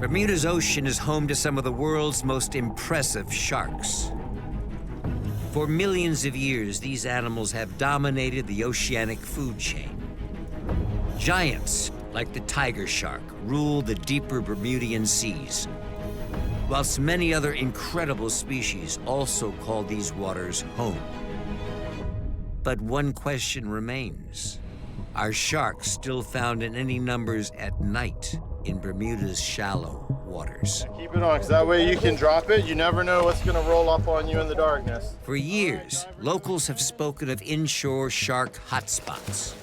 Bermuda's ocean is home to some of the world's most impressive sharks. For millions of years, these animals have dominated the oceanic food chain. Giants, like the tiger shark, rule the deeper Bermudian seas, whilst many other incredible species also call these waters home. But one question remains. Are sharks still found in any numbers at night in Bermuda's shallow waters? Keep it on, because that way you can drop it. You never know what's going to roll up on you in the darkness. For years, locals have spoken of inshore shark hotspots.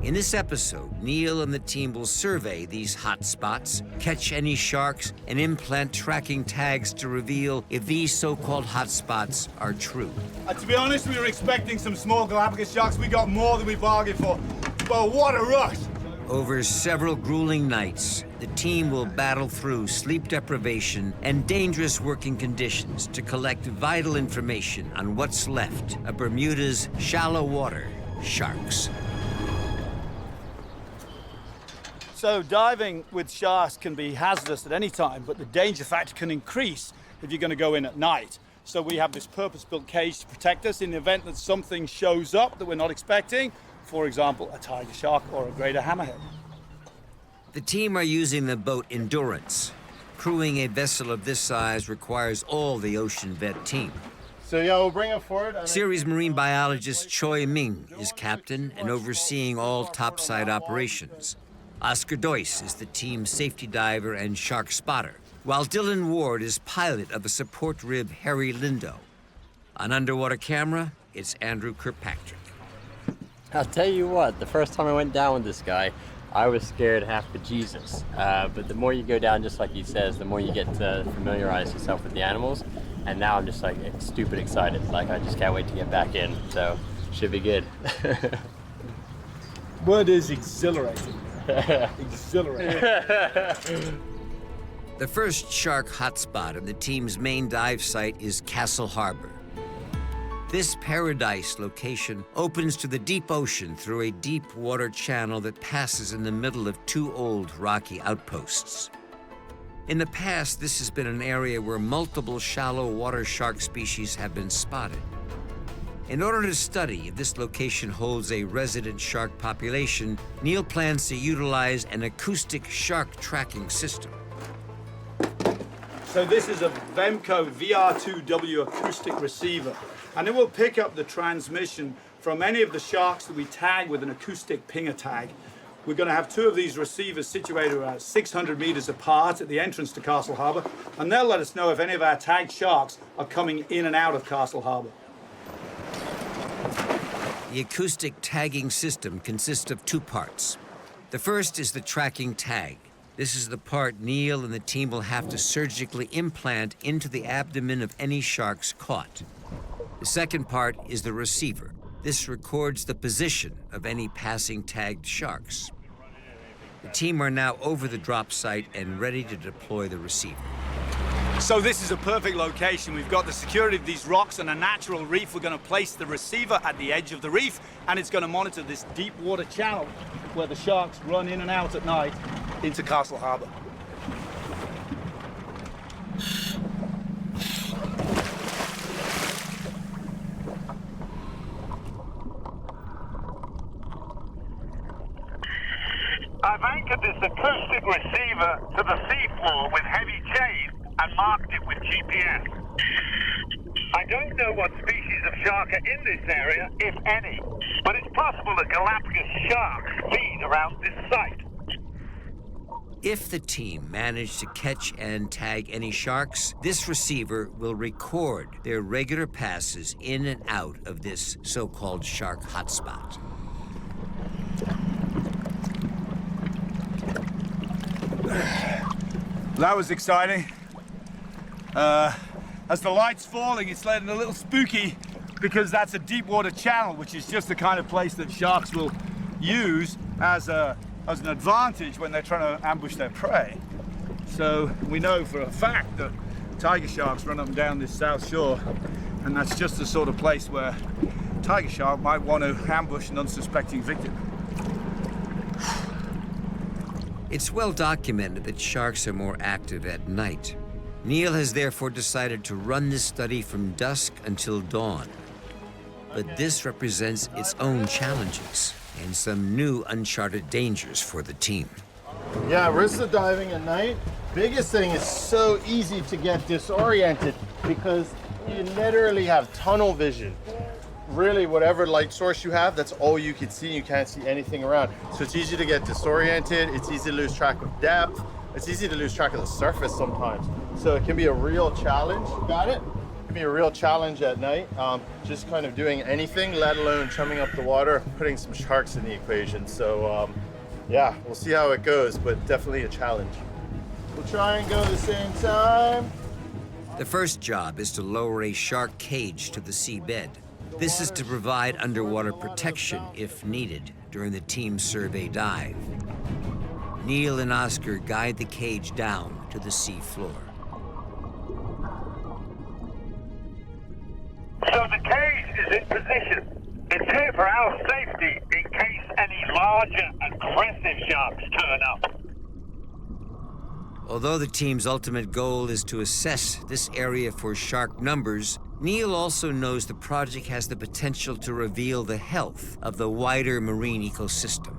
In this episode, Neil and the team will survey these hotspots, catch any sharks, and implant tracking tags to reveal if these so-called hotspots are true. To be honest, we were expecting some small Galapagos sharks. We got more than we bargained for. But what a rush! Over several grueling nights, the team will battle through sleep deprivation and dangerous working conditions to collect vital information on what's left of Bermuda's shallow water sharks. So diving with sharks can be hazardous at any time, but the danger factor can increase if you're going to go in at night. So we have this purpose-built cage to protect us in the event that something shows up that we're not expecting. For example, a tiger shark or a greater hammerhead. The team are using the boat Endurance. Crewing a vessel of this size requires all the Ocean Vet team. So yeah, we'll bring it forward. Series marine biologist Choi Ming is captain and overseeing all topside operations. Oscar Doyce is the team's safety diver and shark spotter, while Dylan Ward is pilot of the support rib Harry Lindo. On underwater camera, it's Andrew Kirkpatrick. I'll tell you what, the first time I went down with this guy, I was scared half to Jesus. But the more you go down, just like he says, the more you get to familiarize yourself with the animals. And now I'm just like stupid excited. Like I just can't wait to get back in. So should be good. Word is exhilarating. Exhilarating. The first shark hotspot of the team's main dive site is Castle Harbor. This paradise location opens to the deep ocean through a deep water channel that passes in the middle of two old rocky outposts. In the past, this has been an area where multiple shallow water shark species have been spotted. In order to study if this location holds a resident shark population, Neil plans to utilize an acoustic shark tracking system. So this is a Vemco VR2W acoustic receiver, and it will pick up the transmission from any of the sharks that we tag with an acoustic pinger tag. We're going to have two of these receivers situated about 600 meters apart at the entrance to Castle Harbor, and they'll let us know if any of our tagged sharks are coming in and out of Castle Harbor. The acoustic tagging system consists of two parts. The first is the tracking tag. This is the part Neil and the team will have to surgically implant into the abdomen of any sharks caught. The second part is the receiver. This records the position of any passing tagged sharks. The team are now over the drop site and ready to deploy the receiver. So this is a perfect location. We've got the security of these rocks and a natural reef. We're going to place the receiver at the edge of the reef, and it's going to monitor this deep water channel where the sharks run in and out at night into Castle Harbor. I've anchored this acoustic receiver to the seafloor with heavy chain and marked it with GPS. I don't know what species of shark are in this area, if any, but it's possible that Galapagos sharks feed around this site. If the team manage to catch and tag any sharks, this receiver will record their regular passes in and out of this so-called shark hotspot. That was exciting. As the light's falling, it's getting a little spooky because that's a deep water channel, which is just the kind of place that sharks will use as an advantage when they're trying to ambush their prey. So we know for a fact that tiger sharks run up and down this south shore, and that's just the sort of place where a tiger shark might want to ambush an unsuspecting victim. It's well documented that sharks are more active at night. Neil has therefore decided to run this study from dusk until dawn. But this represents its own challenges and some new uncharted dangers for the team. Yeah, risk of diving at night. Biggest thing is so easy to get disoriented because you literally have tunnel vision. Really, whatever light source you have, that's all you can see. You can't see anything around. So it's easy to get disoriented. It's easy to lose track of depth. It's easy to lose track of the surface sometimes. So it can be a real challenge. Got it? It can be a real challenge at night. Just kind of doing anything, let alone chumming up the water, putting some sharks in the equation. So yeah, we'll see how it goes, but definitely a challenge. We'll try and go the same time. The first job is to lower a shark cage to the seabed. This is to provide underwater protection if needed during the team's survey dive. Neil and Oscar guide the cage down to the sea floor. So the cage is in position. It's here for our safety in case any larger, aggressive sharks turn up. Although the team's ultimate goal is to assess this area for shark numbers, Neil also knows the project has the potential to reveal the health of the wider marine ecosystem.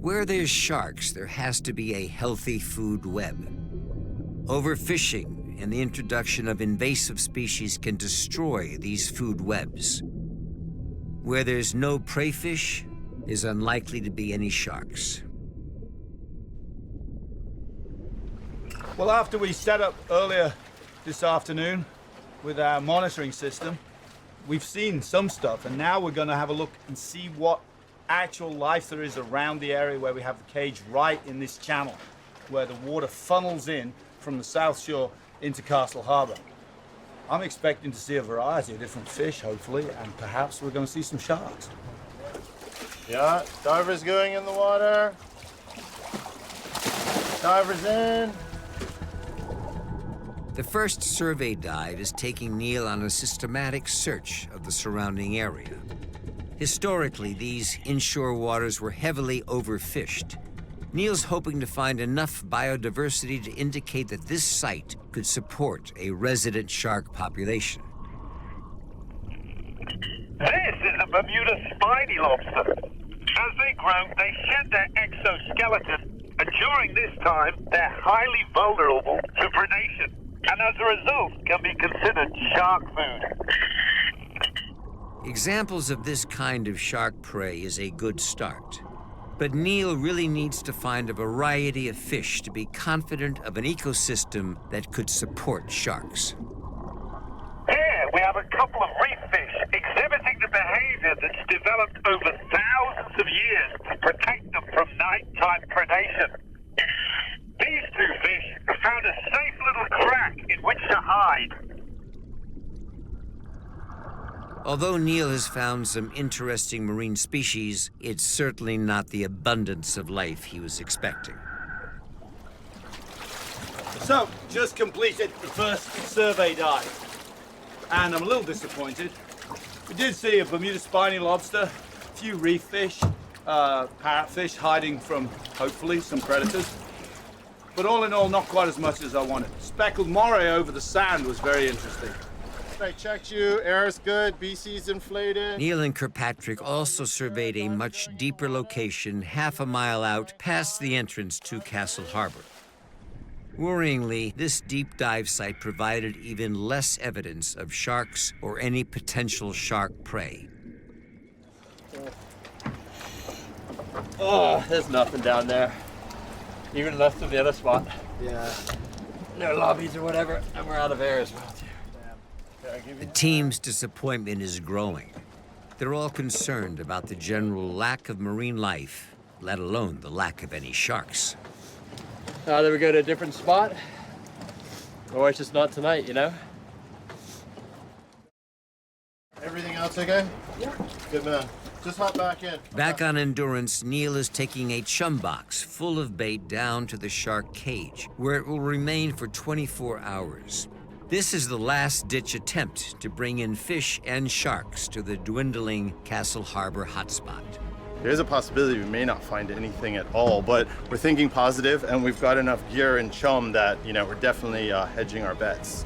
Where there's sharks, there has to be a healthy food web. Overfishing and the introduction of invasive species can destroy these food webs. Where there's no prey fish, there's unlikely to be any sharks. Well, after we set up earlier this afternoon with our monitoring system, we've seen some stuff, and now we're going to have a look and see what actual life there is around the area where we have the cage, right in this channel, where the water funnels in from the south shore into Castle Harbor. I'm expecting to see a variety of different fish, hopefully, and perhaps we're going to see some sharks. Yeah, divers going in the water. Divers in. The first survey dive is taking Neil on a systematic search of the surrounding area. Historically, these inshore waters were heavily overfished. Neil's hoping to find enough biodiversity to indicate that this site could support a resident shark population. This is a Bermuda spiny lobster. As they grow, they shed their exoskeleton, and during this time, they're highly vulnerable to predation, and as a result, can be considered shark food. Examples of this kind of shark prey is a good start. But Neil really needs to find a variety of fish to be confident of an ecosystem that could support sharks. Here, we have a couple of reef fish exhibiting the behavior that's developed over thousands of years to protect them from nighttime predation. These two fish have found a safe little crack in which to hide. Although Neil has found some interesting marine species, it's certainly not the abundance of life he was expecting. So, just completed the first survey dive, and I'm a little disappointed. We did see a Bermuda spiny lobster, a few reef fish, parrotfish hiding from, hopefully, some predators. But all in all, not quite as much as I wanted. Speckled moray over the sand was very interesting. I checked you, air's good, BC's inflated. Neil and Kirkpatrick also surveyed a much deeper location half a mile out past the entrance to Castle Harbor. Worryingly, this deep dive site provided even less evidence of sharks or any potential shark prey. Oh, there's nothing down there. Even less than the other spot. Yeah. No lobbies or whatever, and we're out of air as well, too. The team's disappointment is growing. They're all concerned about the general lack of marine life, let alone the lack of any sharks. Either we go to a different spot, or it's just not tonight, you know? Everything else okay? Yeah. Good man. Just hop back in. Back on Endurance, Neil is taking a chum box full of bait down to the shark cage, where it will remain for 24 hours. This is the last-ditch attempt to bring in fish and sharks to the dwindling Castle Harbor hotspot. there's a possibility we may not find anything at all, but we're thinking positive, and we've got enough gear and chum that, you know, we're definitely hedging our bets.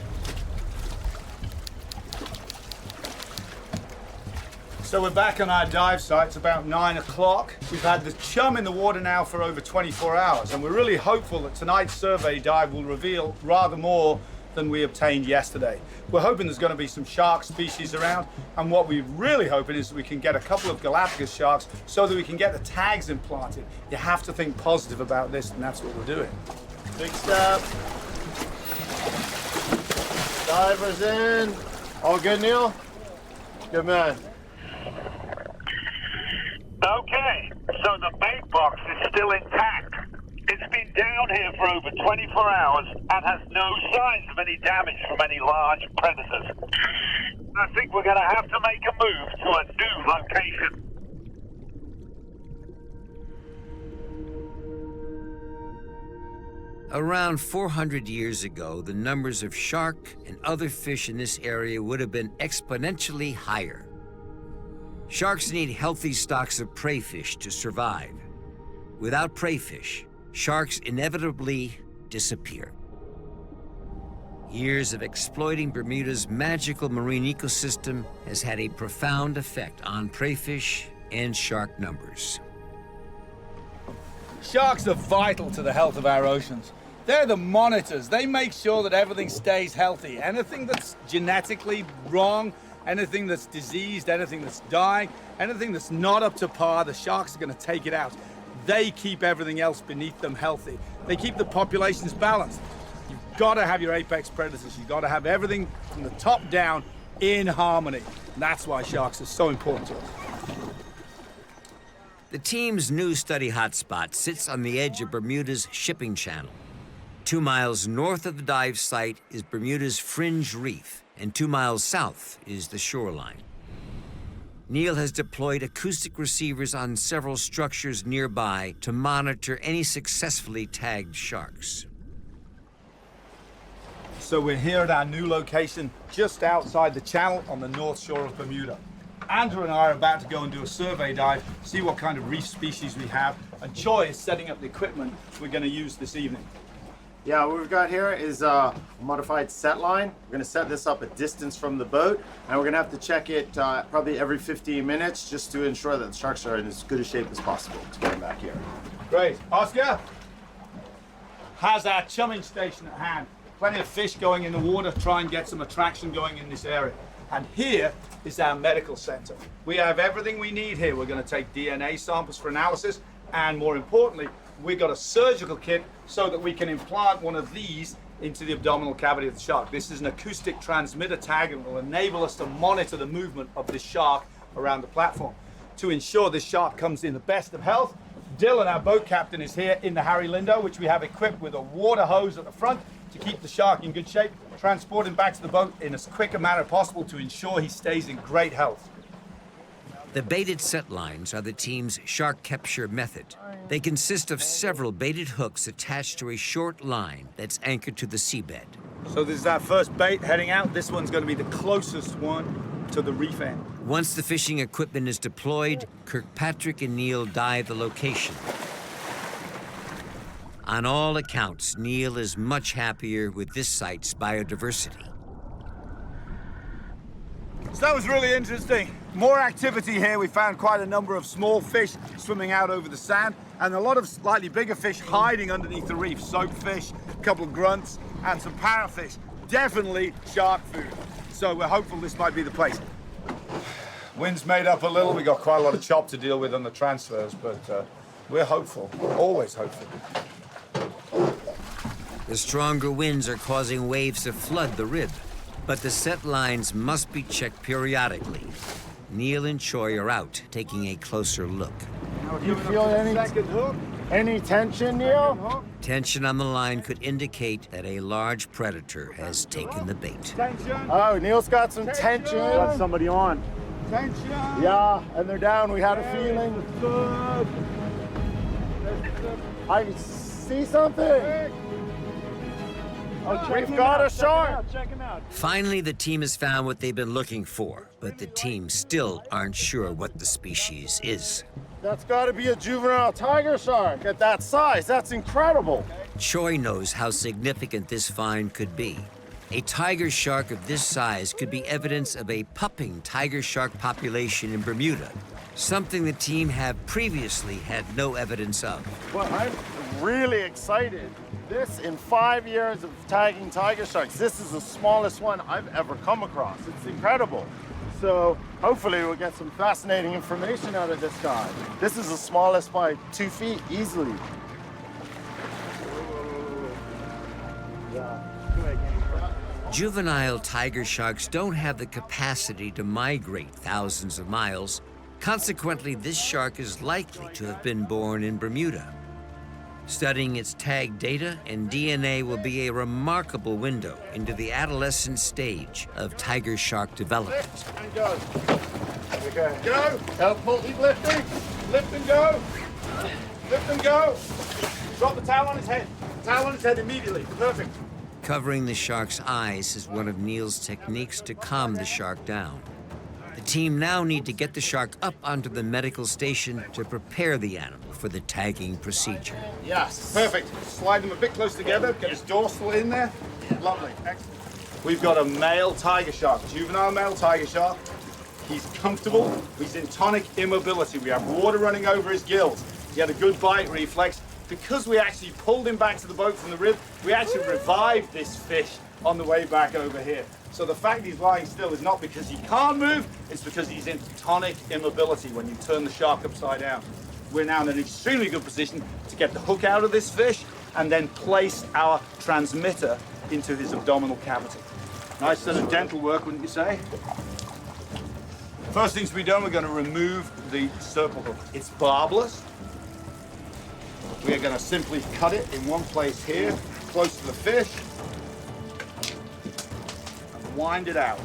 So we're back on our dive site. It's about 9 o'clock. We've had the chum in the water now for over 24 hours, and we're really hopeful that tonight's survey dive will reveal rather more than we obtained yesterday. We're hoping there's going to be some shark species around, and what we're really hoping is that we can get a couple of Galapagos sharks so that we can get the tags implanted. You have to think positive about this, and that's what we're doing. Big step. Divers in. All good, Neil? Good man. Okay, so the bait box is still intact. It's been down here for over 24 hours and has no signs of any damage from any large predators. I think we're going to have to make a move to a new location. Around 400 years ago, the numbers of shark and other fish in this area would have been exponentially higher. Sharks need healthy stocks of prey fish to survive. Without prey fish, sharks inevitably disappear. Years of exploiting Bermuda's magical marine ecosystem has had a profound effect on prey fish and shark numbers. Sharks are vital to the health of our oceans. They're the monitors. They make sure that everything stays healthy. Anything that's genetically wrong, anything that's diseased, anything that's dying, anything that's not up to par, the sharks are going to take it out. They keep everything else beneath them healthy. They keep the populations balanced. You've got to have your apex predators. You've got to have everything from the top down in harmony. And that's why sharks are so important to us. The team's new study hotspot sits on the edge of Bermuda's shipping channel. 2 miles north of the dive site is Bermuda's fringe reef, and 2 miles south is the shoreline. Neil has deployed acoustic receivers on several structures nearby to monitor any successfully tagged sharks. So we're here at our new location just outside the channel on the north shore of Bermuda. Andrew and I are about to go and do a survey dive, see what kind of reef species we have, and Choi is setting up the equipment we're going to use this evening. Yeah, what we've got here is a modified set line. We're going to set this up a distance from the boat, and we're going to have to check it probably every 15 minutes just to ensure that the sharks are in as good a shape as possible to get them back here. Great. Oscar, how's our chumming station at hand? Plenty of fish going in the water, try and get some attraction going in this area. And here is our medical center. We have everything we need here. We're going to take DNA samples for analysis, and more importantly, we got a surgical kit so that we can implant one of these into the abdominal cavity of the shark. This is an acoustic transmitter tag and will enable us to monitor the movement of this shark around the platform. To ensure this shark comes in the best of health, Dylan, our boat captain, is here in the Harry Lindo, which we have equipped with a water hose at the front to keep the shark in good shape, transport him back to the boat in as quick a manner possible to ensure he stays in great health. The baited set lines are the team's shark capture method. They consist of several baited hooks attached to a short line that's anchored to the seabed. So this is our first bait heading out. This one's going to be the closest one to the reef end. Once the fishing equipment is deployed, Kirkpatrick and Neil dive the location. On all accounts, Neil is much happier with this site's biodiversity. So that was really interesting. More activity here. We found quite a number of small fish swimming out over the sand and a lot of slightly bigger fish hiding underneath the reef. Soapfish, a couple of grunts, and some parrotfish. Definitely shark food. So we're hopeful this might be the place. Wind's made up a little. We got quite a lot of chop to deal with on the transfers, but we're hopeful, always hopeful. The stronger winds are causing waves to flood the rib, but the set lines must be checked periodically. Neil and Choi are out, taking a closer look. You feel any tension, Neil? Tension on the line could indicate that a large predator has taken the bait. Tension. Oh, Neil's got some tension. Got somebody on. Tension. Yeah, and they're down. We had a feeling. Good. I see something. We've got a shark. Finally, the team has found what they've been looking for, but the team still aren't sure what the species is. That's got to be a juvenile tiger shark at that size. That's incredible. Choi knows how significant this find could be. A tiger shark of this size could be evidence of a pupping tiger shark population in Bermuda, something the team have previously had no evidence of. Well, I'm really excited. This, in 5 years of tagging tiger sharks, this is the smallest one I've ever come across. It's incredible. So hopefully we'll get some fascinating information out of this guy. This is the smallest by 2 feet, easily. Juvenile tiger sharks don't have the capacity to migrate thousands of miles. Consequently, this shark is likely to have been born in Bermuda. Studying its tag data and DNA will be a remarkable window into the adolescent stage of tiger shark development. Lift and go. Okay. Go. Help pull, keep lifting. Lift and go. Lift and go. Drop the towel on his head. Towel on his head immediately. Perfect. Covering the shark's eyes is one of Niels' techniques to calm the shark down. The team now need to get the shark up onto the medical station to prepare the animal for the tagging procedure. Yes, perfect. Slide them a bit close together, get his dorsal in there. Lovely, excellent. We've got a male tiger shark, juvenile male tiger shark. He's comfortable, he's in tonic immobility. We have water running over his gills. He had a good bite reflex. Because we actually pulled him back to the boat from the rib, we actually revived this fish on the way back over here. So the fact he's lying still is not because he can't move, it's because he's in tonic immobility when you turn the shark upside down. We're now in an extremely good position to get the hook out of this fish and then place our transmitter into his abdominal cavity. Nice sort of dental work, wouldn't you say? First things to be done, we're going to remove the circle hook. It's barbless. We are going to simply cut it in one place here, close to the fish, and wind it out.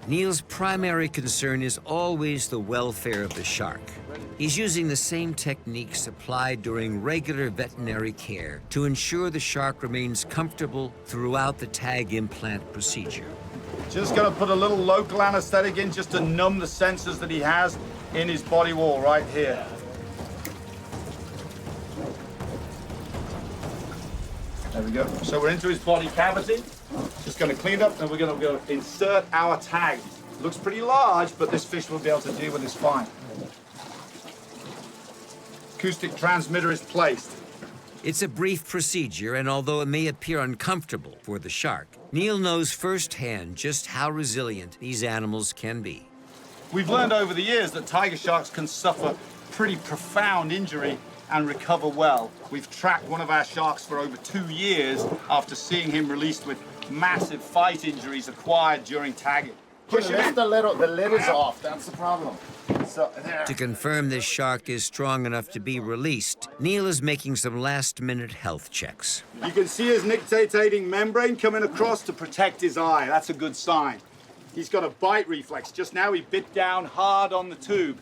Niels' primary concern is always the welfare of the shark. He's using the same techniques applied during regular veterinary care to ensure the shark remains comfortable throughout the tag implant procedure. Just going to put a little local anesthetic in just to numb the sensors that he has in his body wall right here. There we go. So we're into his body cavity. Just going to clean it up, and we're going to go insert our tag. Looks pretty large, but this fish will be able to deal with this fine. Acoustic transmitter is placed. It's a brief procedure, and although it may appear uncomfortable for the shark, Neil knows firsthand just how resilient these animals can be. We've learned over the years that tiger sharks can suffer pretty profound injury and recover well. We've tracked one of our sharks for over 2 years after seeing him released with massive fight injuries acquired during tagging. Push it. The lid is off. That's the problem. So there. To confirm this shark is strong enough to be released, Neil is making some last-minute health checks. You can see his nictitating membrane coming across to protect his eye. That's a good sign. He's got a bite reflex. Just now he bit down hard on the tube.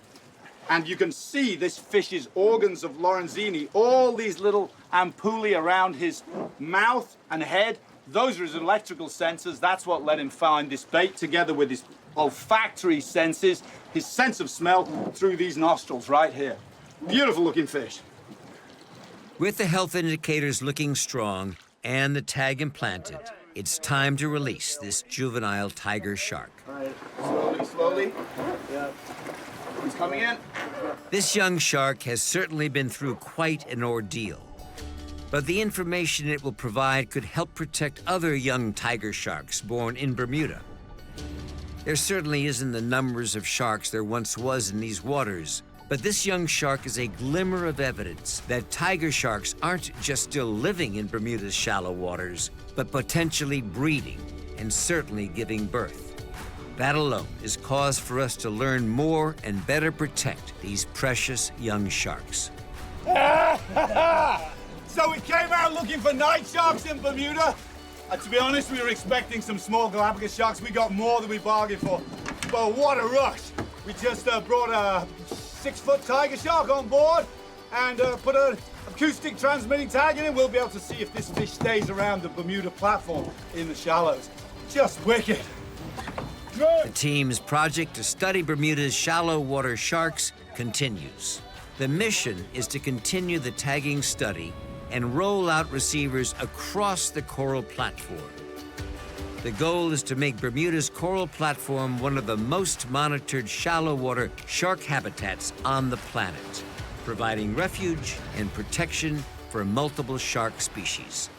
And you can see this fish's organs of Lorenzini, all these little ampullae around his mouth and head. Those are his electrical sensors. That's what let him find this bait, together with his olfactory senses, his sense of smell through these nostrils right here. Beautiful looking fish. With the health indicators looking strong and the tag implanted, it's time to release this juvenile tiger shark. All right, slowly, slowly. Yeah. He's coming in. This young shark has certainly been through quite an ordeal. But the information it will provide could help protect other young tiger sharks born in Bermuda. There certainly isn't the numbers of sharks there once was in these waters, but this young shark is a glimmer of evidence that tiger sharks aren't just still living in Bermuda's shallow waters, but potentially breeding and certainly giving birth. That alone is cause for us to learn more and better protect these precious young sharks. So we came out looking for night sharks in Bermuda. To be honest, we were expecting some small Galapagos sharks. We got more than we bargained for. But what a rush. We just brought a 6-foot tiger shark on board. and put an acoustic transmitting tag in it. We'll be able to see if this fish stays around the Bermuda platform in the shallows. Just wicked. The team's project to study Bermuda's shallow water sharks continues. The mission is to continue the tagging study and roll out receivers across the coral platform. The goal is to make Bermuda's coral platform one of the most monitored shallow water shark habitats on the planet, providing refuge and protection for multiple shark species.